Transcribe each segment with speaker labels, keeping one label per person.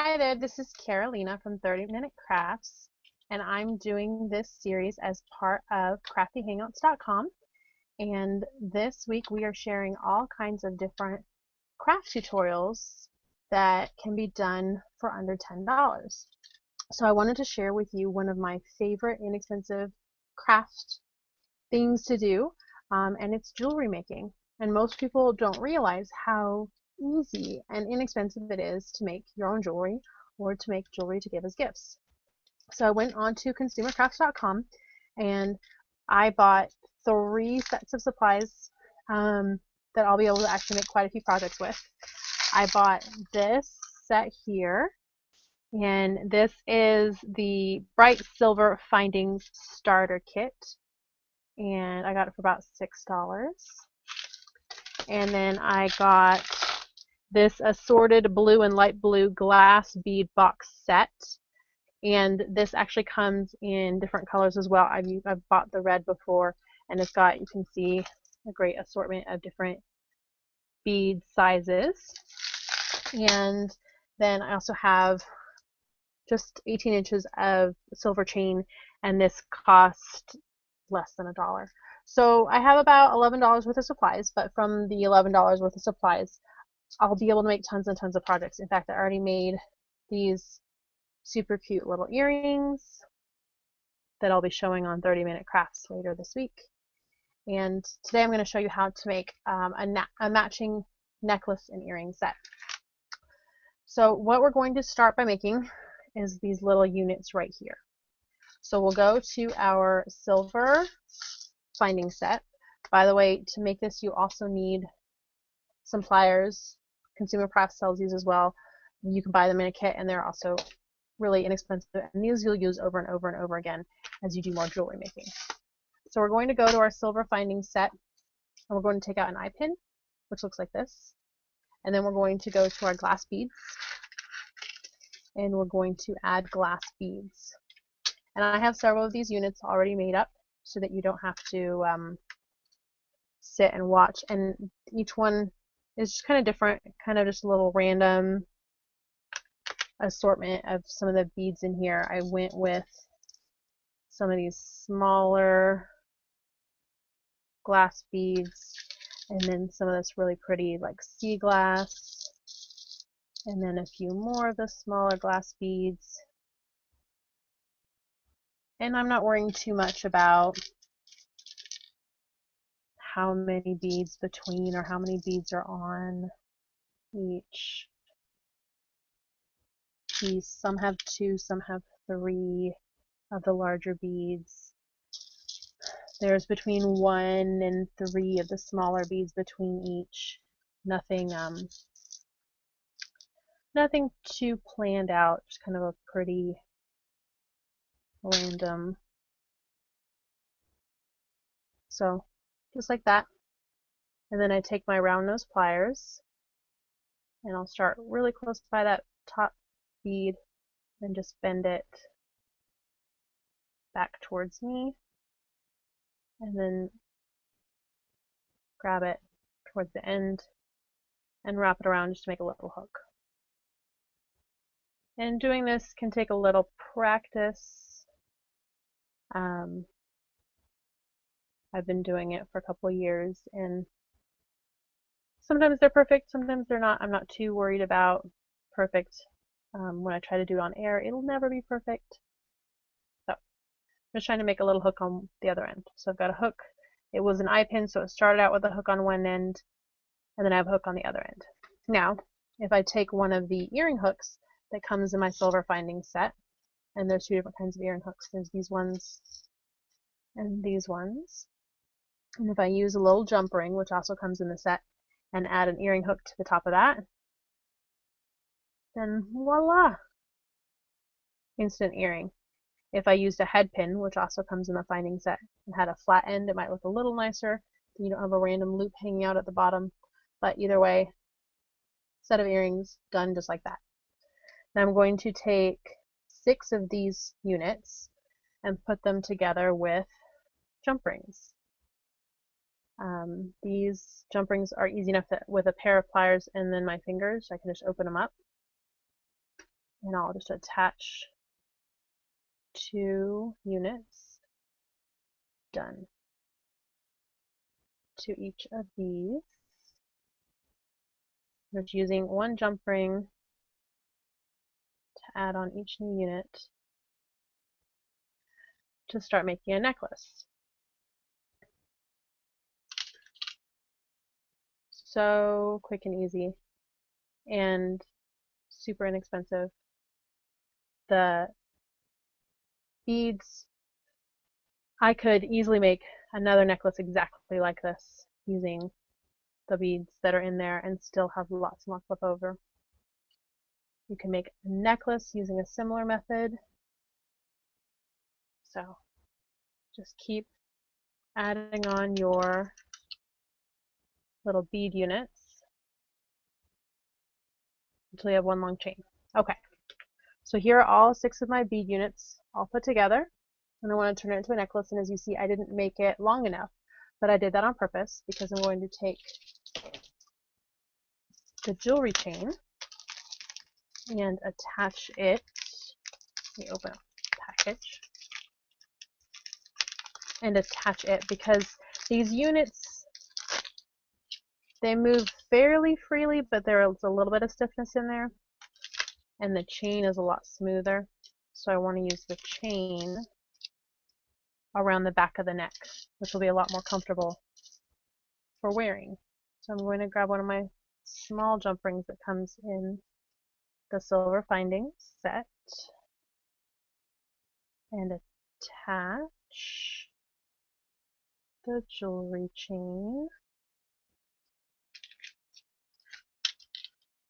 Speaker 1: Hi there, this is Carolina from 30 Minute Crafts, and I'm doing this series as part of craftyhangouts.com. And this week we are sharing all kinds of different craft tutorials that can be done for under $10. So I wanted to share with you one of my favorite inexpensive craft things to do, and it's jewelry making. And most people don't realize how easy and inexpensive it is to make your own jewelry or to make jewelry to give as gifts. So I went on to consumercrafts.com and I bought 3 sets of supplies that I'll be able to actually make quite a few projects with. I bought this set here, and this is the Bright Silver Findings Starter Kit, and I got it for about $6. And then I got this assorted blue and light blue glass bead box set, and this actually comes in different colors as well. I've bought the red before, and it's got, you can see, a great assortment of different bead sizes. And then I also have just 18 inches of silver chain, and this cost less than $1. So I have about $11 worth of supplies, but from the $11 worth of supplies, I'll be able to make tons and tons of projects. In fact, I already made these super cute little earrings that I'll be showing on 30 Minute Crafts later this week. And today I'm going to show you how to make a matching necklace and earring set. So what we're going to start by making is these little units right here. So we'll go to our silver finding set. By the way, to make this you also need some pliers. Consumer Crafts sells these as well. You can buy them in a kit, and they're also really inexpensive, and these you'll use over and over and over again as you do more jewelry making. So we're going to go to our silver finding set, and we're going to take out an eye pin, which looks like this, and then we're going to go to our glass beads, and we're going to add glass beads. And I have several of these units already made up so that you don't have to sit and watch, and each one is just kind of different, kind of just a little random assortment of some of the beads in here. I went with some of these smaller glass beads, and then some of this really pretty like sea glass, and then a few more of the smaller glass beads. And I'm not worrying too much about how many beads between or how many beads are on each piece. Some have 2, some have 3 of the larger beads. There's between 1 and 3 of the smaller beads between each. Nothing nothing too planned out, just kind of a pretty random. So just like that. And then I take my round nose pliers, and I'll start really close by that top bead and just bend it back towards me, and then grab it towards the end and wrap it around just to make a little hook. And doing this can take a little practice. I've been doing it for a couple of years, and sometimes they're perfect, sometimes they're not. I'm not too worried about perfect. When I try to do it on air, it'll never be perfect. So I'm just trying to make a little hook on the other end. So I've got a hook. It was an eye pin, so it started out with a hook on one end, and then I have a hook on the other end. Now, if I take one of the earring hooks that comes in my silver finding set, and there's 2 different kinds of earring hooks. There's these ones and these ones. And if I use a little jump ring, which also comes in the set, and add an earring hook to the top of that, then voila! Instant earring. If I used a head pin, which also comes in the finding set, and had a flat end, it might look a little nicer. You don't have a random loop hanging out at the bottom. But either way, set of earrings done just like that. Now I'm going to take 6 of these units and put them together with jump rings. These jump rings are easy enough that with a pair of pliers and then my fingers, I can just open them up. and I'll just attach 2 units, done, to each of these. Just using 1 jump ring to add on each new unit to start making a necklace. So quick and easy and super inexpensive. The beads, I could easily make another necklace exactly like this using the beads that are in there and still have lots and lots left over. You can make a necklace using a similar method. So just keep adding on your little bead units until you have 1 long chain. Okay, so here are all 6 of my bead units all put together, and I want to turn it into a necklace. And as you see, I didn't make it long enough, but I did that on purpose because I'm going to take the jewelry chain and attach it. Let me open up the package and attach it, because these units, they move fairly freely, but there's a little bit of stiffness in there, and the chain is a lot smoother. So I want to use the chain around the back of the neck, which will be a lot more comfortable for wearing. So I'm going to grab one of my small jump rings that comes in the silver findings set and attach the jewelry chain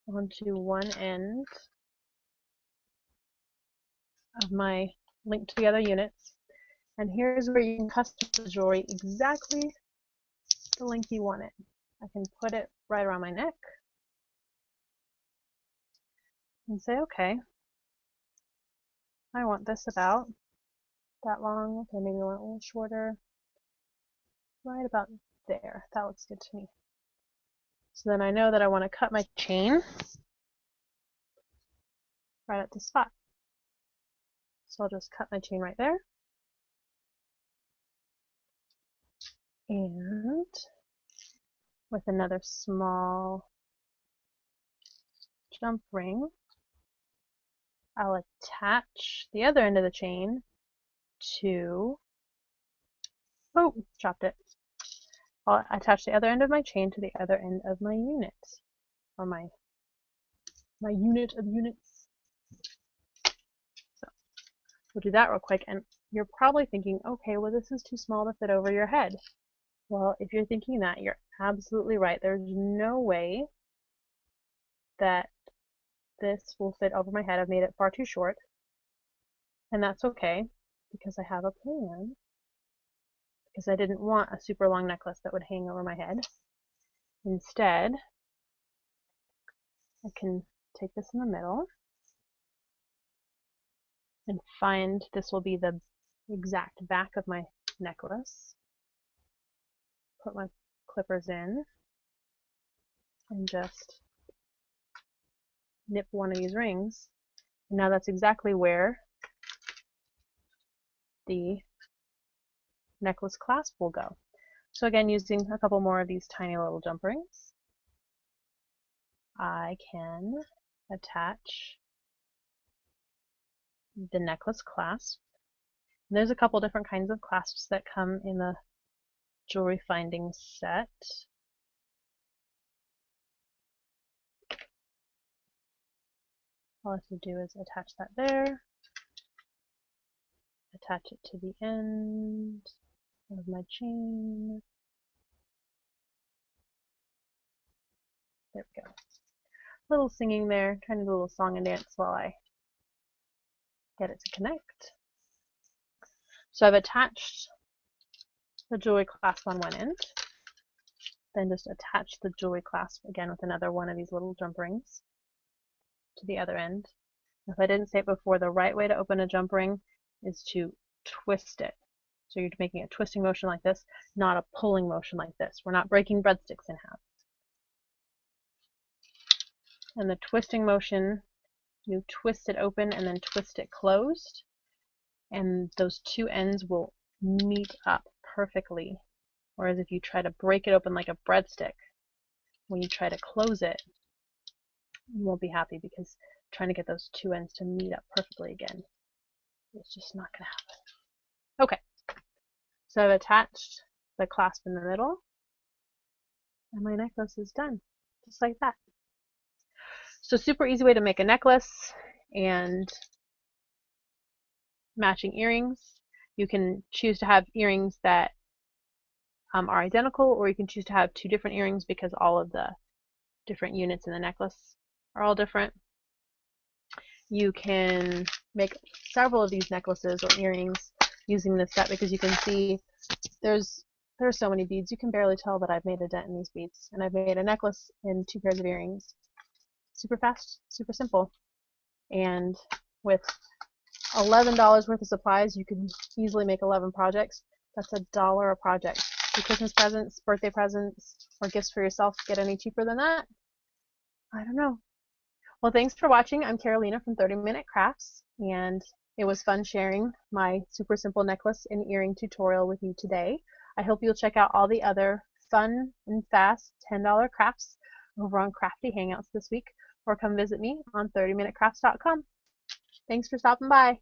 Speaker 1: onto one end of my linked together units. And here's where you can custom the jewelry exactly the length you want it. I can put it right around my neck and say, okay, I want this about that long. Okay, maybe I want it a little shorter. Right about there. That looks good to me. So then I know that I want to cut my chain right at the spot. So I'll just cut my chain right there. And with another small jump ring, I'll attach the other end of the chain to, oh, dropped it. I'll attach the other end of my chain to the other end of my unit, or my unit of units. So we'll do that real quick. And you're probably thinking, okay, well, this is too small to fit over your head. Well, if you're thinking that, you're absolutely right. There's no way that this will fit over my head. I've made it far too short. And that's okay, because I have a plan. Because I didn't want a super long necklace that would hang over my head. Instead, I can take this in the middle and find this will be the exact back of my necklace. Put my clippers in and just nip one of these rings. And now that's exactly where the necklace clasp will go. So again, using a couple more of these tiny little jump rings, I can attach the necklace clasp. And there's a couple different kinds of clasps that come in the jewelry finding set. All I have to do is attach that there, attach it to the end of my chain. There we go. Little singing there, trying to do a little song and dance while I get it to connect. So I've attached the jewelry clasp on one end, then just attach the jewelry clasp again with another one of these little jump rings to the other end. If I didn't say it before, the right way to open a jump ring is to twist it. So you're making a twisting motion like this, not a pulling motion like this. We're not breaking breadsticks in half. And the twisting motion You twist it open and then twist it closed, and those two ends will meet up perfectly. Whereas if you try to break it open like a breadstick, when you try to close it, you won't be happy because trying to get those two ends to meet up perfectly again, it's just not going to happen. Okay, so I've attached the clasp in the middle, and my necklace is done, just like that. So super easy way to make a necklace and matching earrings. You can choose to have earrings that are identical, or you can choose to have two different earrings because all of the different units in the necklace are all different. You can make several of these necklaces or earrings using this set because you can see there's so many beads. You can barely tell that I've made a dent in these beads. And I've made a necklace and two pairs of earrings. Super fast, super simple. And with $11 worth of supplies, you can easily make 11 projects. That's $1 a project. For Christmas presents, birthday presents, or gifts for yourself, get any cheaper than that? I don't know. Well, thanks for watching. I'm Carolina from 30 Minute Crafts, and it was fun sharing my super simple necklace and earring tutorial with you today. I hope you'll check out all the other fun and fast $10 crafts over on Crafty Hangouts this week, or come visit me on 30minutecrafts.com. Thanks for stopping by.